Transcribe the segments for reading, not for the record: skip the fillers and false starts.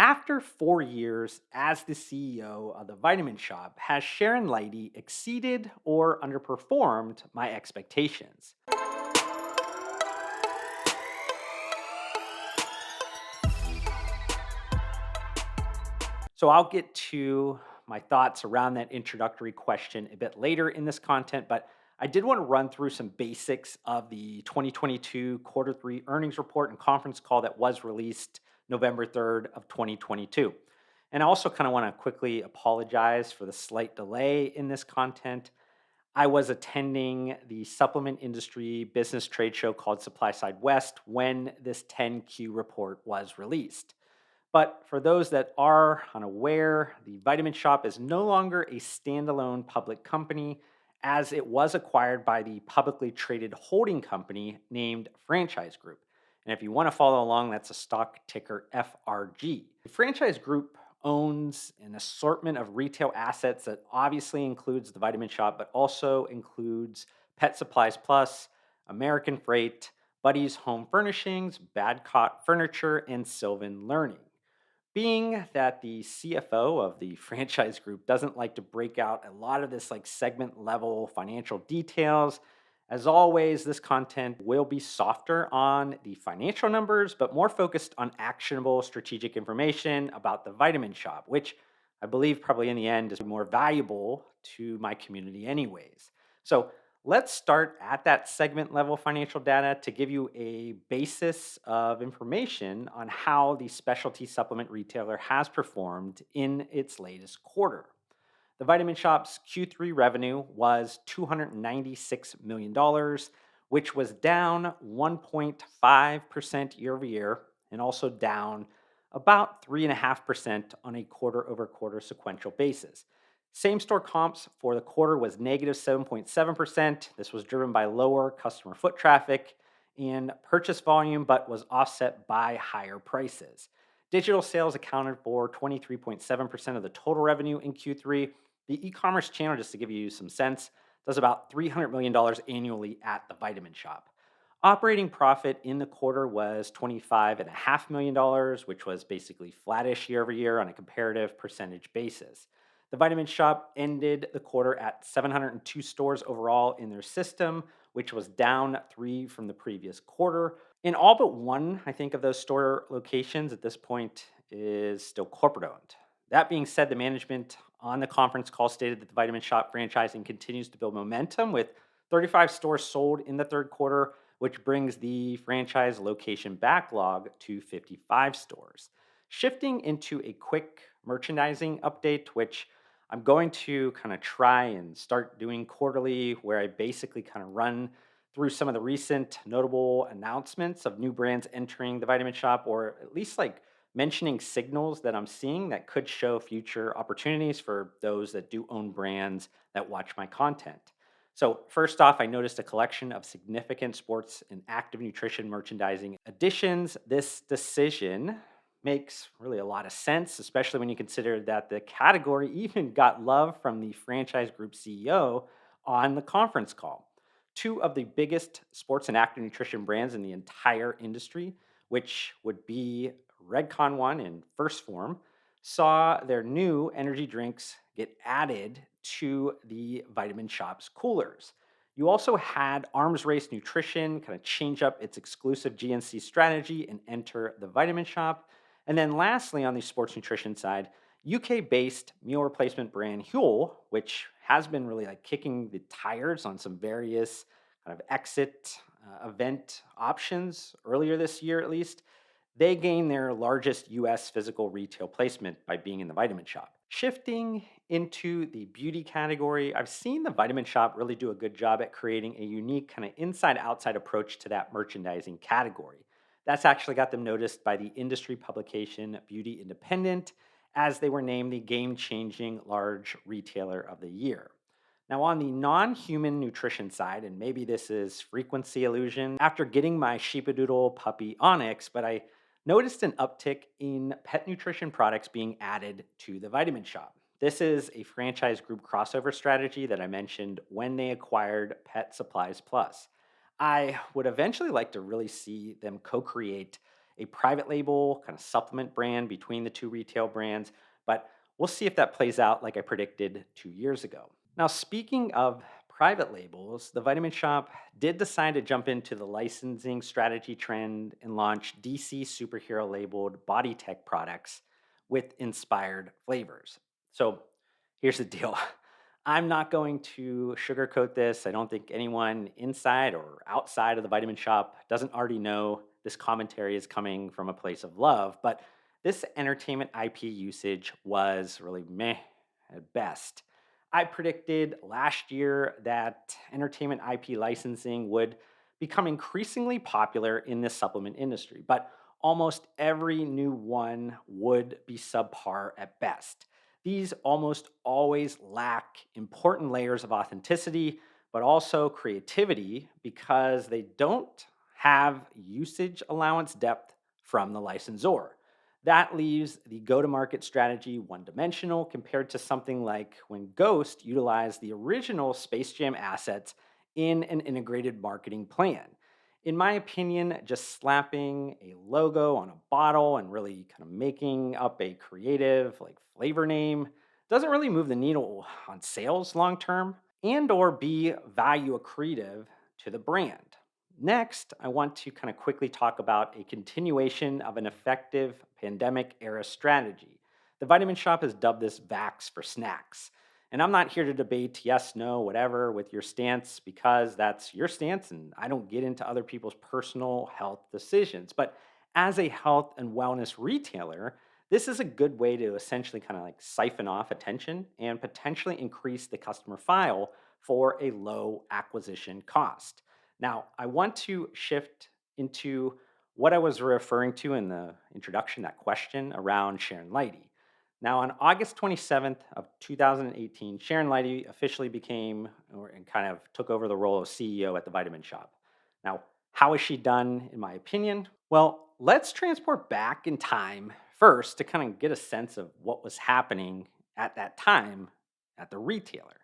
After 4 years as the CEO of the Vitamin Shop, has Sharon Leite exceeded or underperformed my expectations? So I'll get to my thoughts around that introductory question a bit later in this content, but I did want to run through some basics of the 2022 quarter three earnings report and conference call that was released November 3rd of 2022. And I also kind of want to quickly apologize for the slight delay in this content. I was attending the supplement industry business trade show called Supply Side West when this 10Q report was released. But for those that are unaware, the Vitamin Shop is no longer a standalone public company as it was acquired by the publicly traded holding company named Franchise Group. And if you want to follow along, that's a stock ticker FRG. The Franchise Group owns an assortment of retail assets that obviously includes the Vitamin Shop, but also includes Pet Supplies Plus, American Freight, Buddy's Home Furnishings, Badcock Furniture, and Sylvan Learning. Being that the CFO of the franchise group doesn't like to break out a lot of this like segment level financial details, as always, this content will be softer on the financial numbers, but more focused on actionable strategic information about the vitamin shop, which I believe probably in the end is more valuable to my community, anyways. So let's start at that segment level financial data to give you a basis of information on how the specialty supplement retailer has performed in its latest quarter. The Vitamin Shop's Q3 revenue was $296 million, dollars, which was down 1.5% year over year and also down about 3.5% on a quarter over quarter sequential basis. Same store comps for the quarter was negative 7.7%. This was driven by lower customer foot traffic and purchase volume, but was offset by higher prices. Digital sales accounted for 23.7% of the total revenue in Q3. The e commerce channel, just to give you some sense, does about $300 million annually at the Vitamin Shop. Operating profit in the quarter was $25.5 million, which was basically flattish year over year on a comparative percentage basis. The Vitamin Shop ended the quarter at 702 stores overall in their system, which was down three from the previous quarter. In all but one, I think, of those store locations at this point is still corporate owned. That being said, the management on the conference call stated that the Vitamin Shop franchising continues to build momentum with 35 stores sold in the third quarter, which brings the franchise location backlog to 55 stores. Shifting into a quick merchandising update, which I'm going to kind of try and start doing quarterly, where I basically kind of run through some of the recent notable announcements of new brands entering the Vitamin Shop, or at least like mentioning signals that I'm seeing that could show future opportunities for those that do own brands that watch my content. So, first off, I noticed a collection of significant sports and active nutrition merchandising additions. This decision makes really a lot of sense, especially when you consider that the category even got love from the franchise group CEO on the conference call. Two of the biggest sports and active nutrition brands in the entire industry, which would be Redcon One and First Form, saw their new energy drinks get added to the Vitamin Shop's coolers. You also had Arms Race Nutrition kind of change up its exclusive GNC strategy and enter the Vitamin Shop. And then lastly, on the sports nutrition side, UK-based meal replacement brand Huel, which has been really like kicking the tires on some various kind of exit event options earlier this year, at least, they gained their largest US physical retail placement by being in the Vitamin Shop. Shifting into the beauty category, I've seen the Vitamin Shop really do a good job at creating a unique kind of inside outside approach to that merchandising category. That's actually got them noticed by the industry publication Beauty Independent, as they were named the game changing large retailer of the year. Now, on the non human nutrition side, and maybe this is frequency illusion, after getting my Sheepadoodle puppy Onyx, but I noticed an uptick in pet nutrition products being added to the Vitamin Shop. This is a franchise group crossover strategy that I mentioned when they acquired Pet Supplies Plus. I would eventually like to really see them co create a private label kind of supplement brand between the two retail brands, but we'll see if that plays out like I predicted 2 years ago. Now, speaking of private labels, the Vitamin Shop did decide to jump into the licensing strategy trend and launch DC superhero labeled body tech products with inspired flavors. So here's the deal. I'm not going to sugarcoat this. I don't think anyone inside or outside of the Vitamin Shop doesn't already know this commentary is coming from a place of love, but this entertainment IP usage was really meh at best. I predicted last year that entertainment IP licensing would become increasingly popular in this supplement industry, but almost every new one would be subpar at best. These almost always lack important layers of authenticity, but also creativity because they don't have usage allowance depth from the licensor. That leaves the go to market strategy one dimensional compared to something like when Ghost utilized the original Space Jam assets in an integrated marketing plan. In my opinion, just slapping a logo on a bottle and really kind of making up a creative like flavor name doesn't really move the needle on sales long term and or be value accretive to the brand. Next, I want to kind of quickly talk about a continuation of an effective pandemic era strategy. The Vitamin Shop has dubbed this VAX for snacks. And I'm not here to debate yes, no, whatever with your stance because that's your stance and I don't get into other people's personal health decisions. But as a health and wellness retailer, this is a good way to essentially kind of like siphon off attention and potentially increase the customer file for a low acquisition cost. Now, I want to shift into what I was referring to in the introduction, that question around Sharon Leite. Now, on August 27th of 2018, Sharon Leite officially became and kind of took over the role of CEO at the Vitamin Shop. Now, how is she done, in my opinion? Well, let's transport back in time first to kind of get a sense of what was happening at that time at the retailer.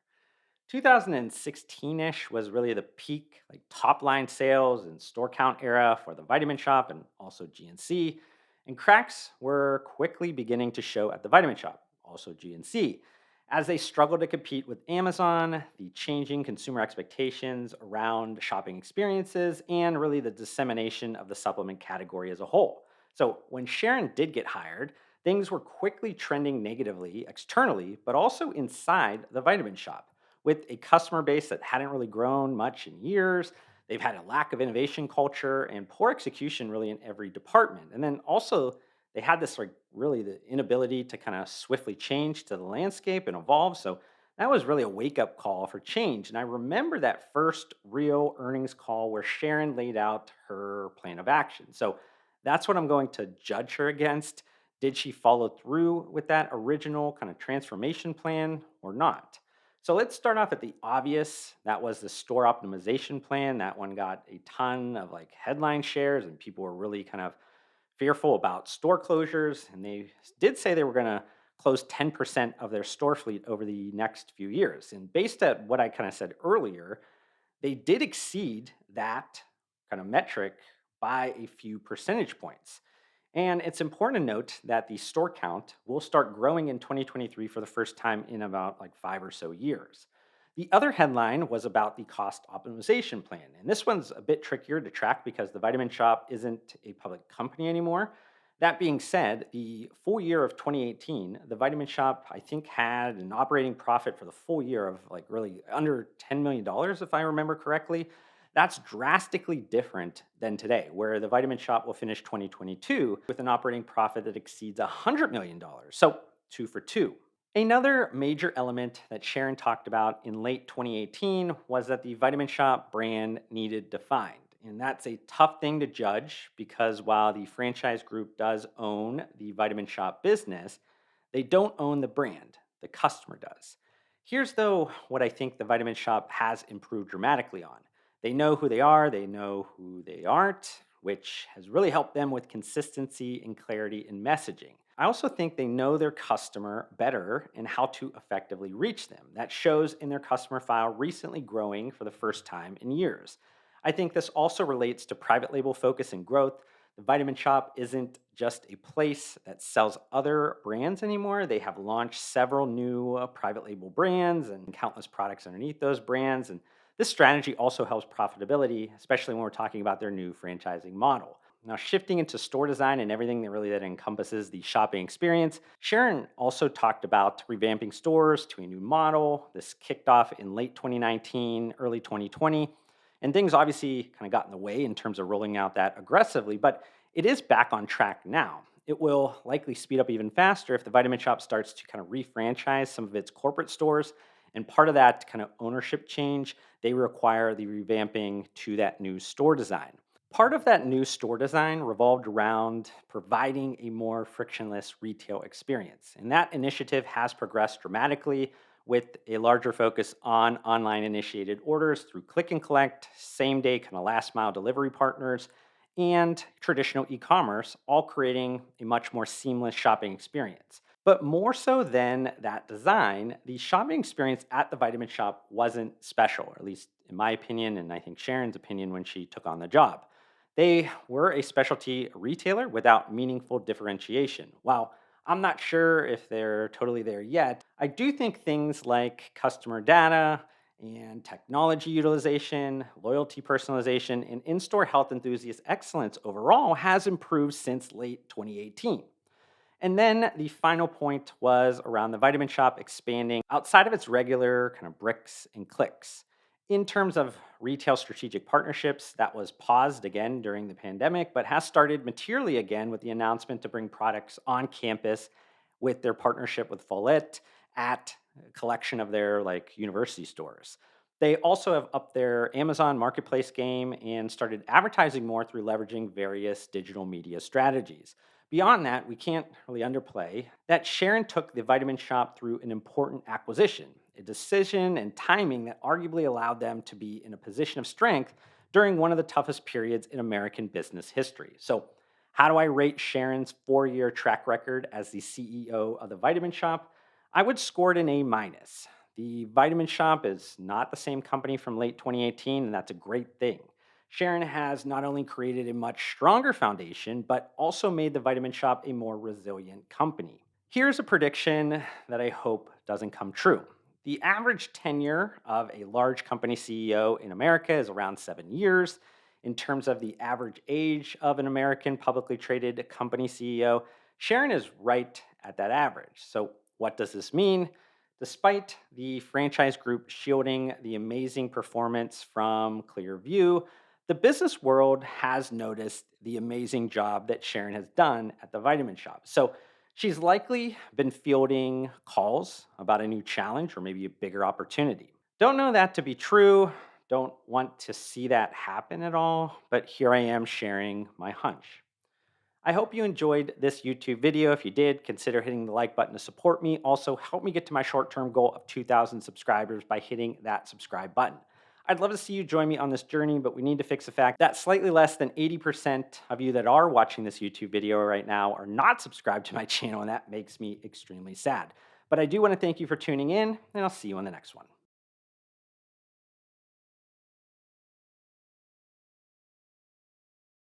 2016-ish was really the peak like top line sales and store count era for the Vitamin Shop and also GNC, and cracks were quickly beginning to show at the Vitamin Shop, also GNC, as they struggled to compete with Amazon, the changing consumer expectations around shopping experiences, and really the dissemination of the supplement category as a whole. So when Sharon did get hired, things were quickly trending negatively externally, but also inside the Vitamin Shop with a customer base that hadn't really grown much in years. They've had a lack of innovation culture and poor execution really in every department. And then also they had this like really the inability to kind of swiftly change to the landscape and evolve. So that was really a wake up call for change. And I remember that first real earnings call where Sharon laid out her plan of action. So that's what I'm going to judge her against. Did she follow through with that original kind of transformation plan or not? So let's start off at the obvious. That was the store optimization plan. That one got a ton of like headline shares, and people were really kind of fearful about store closures. And they did say they were going to close 10% of their store fleet over the next few years. And based at what I kind of said earlier, they did exceed that kind of metric by a few percentage points. And it's important to note that the store count will start growing in 2023 for the first time in about like 5 or so years. The other headline was about the cost optimization plan. And this one's a bit trickier to track because the Vitamin Shop isn't a public company anymore. That being said, the full year of 2018, the Vitamin Shop, I think, had an operating profit for the full year of like really under $10 million, if I remember correctly. That's drastically different than today, where the Vitamin Shop will finish 2022 with an operating profit that exceeds $100 million. So, two for two. Another major element that Sharon talked about in late 2018 was that the Vitamin Shop brand needed defined. And that's a tough thing to judge because while the franchise group does own the Vitamin Shop business, they don't own the brand. The customer does. Here's, though, what I think the Vitamin Shop has improved dramatically on. They know who they are, they know who they aren't, which has really helped them with consistency and clarity in messaging. I also think they know their customer better and how to effectively reach them. That shows in their customer file recently growing for the first time in years. I think this also relates to private label focus and growth. The Vitamin Shop isn't just a place that sells other brands anymore. They have launched several new private label brands and countless products underneath those brands. And this strategy also helps profitability, especially when we're talking about their new franchising model. Now, shifting into store design and everything that encompasses the shopping experience, Sharon also talked about revamping stores to a new model. This kicked off in late 2019, early 2020, and things obviously kind of got in the way in terms of rolling out that aggressively, but it is back on track now. It will likely speed up even faster if the Vitamin Shop starts to kind of refranchise some of its corporate stores. And part of that kind of ownership change, they require the revamping to that new store design. Part of that new store design revolved around providing a more frictionless retail experience. And that initiative has progressed dramatically with a larger focus on online initiated orders through click and collect, same day kind of last mile delivery partners, and traditional e commerce, all creating a much more seamless shopping experience. But more so than that design, the shopping experience at the Vitamin Shop wasn't special, or at least in my opinion, and I think Sharon's opinion when she took on the job. They were a specialty retailer without meaningful differentiation. While I'm not sure if they're totally there yet, I do think things like customer data and technology utilization, loyalty personalization, and in store health enthusiast excellence overall has improved since late 2018. And then the final point was around the Vitamin Shop expanding outside of its regular kind of bricks and clicks. In terms of retail strategic partnerships, that was paused again during the pandemic, but has started materially again with the announcement to bring products on campus with their partnership with Follett at a collection of their university stores. They also have upped their Amazon marketplace game and started advertising more through leveraging various digital media strategies. Beyond that, we can't really underplay that Sharon took the Vitamin Shop through an important acquisition, a decision and timing that arguably allowed them to be in a position of strength during one of the toughest periods in American business history. So, how do I rate Sharon's 4-year track record as the CEO of the Vitamin Shop? I would score it an A minus. The Vitamin Shop is not the same company from late 2018, and that's a great thing. Sharon has not only created a much stronger foundation, but also made the Vitamin Shop a more resilient company. Here's a prediction that I hope doesn't come true. The average tenure of a large company CEO in America is around 7 years. In terms of the average age of an American publicly traded company CEO, Sharon is right at that average. So, what does this mean? Despite the franchise group shielding the amazing performance from Clearview, the business world has noticed the amazing job that Sharon has done at the Vitamin Shop. So she's likely been fielding calls about a new challenge or maybe a bigger opportunity. Don't know that to be true. Don't want to see that happen at all, but here I am sharing my hunch. I hope you enjoyed this YouTube video. If you did, consider hitting the like button to support me. Also, help me get to my short-term goal of 2,000 subscribers by hitting that subscribe button. I'd love to see you join me on this journey, but we need to fix the fact that slightly less than 80% of you that are watching this YouTube video right now are not subscribed to my channel, and that makes me extremely sad. But I do want to thank you for tuning in, and I'll see you on the next one.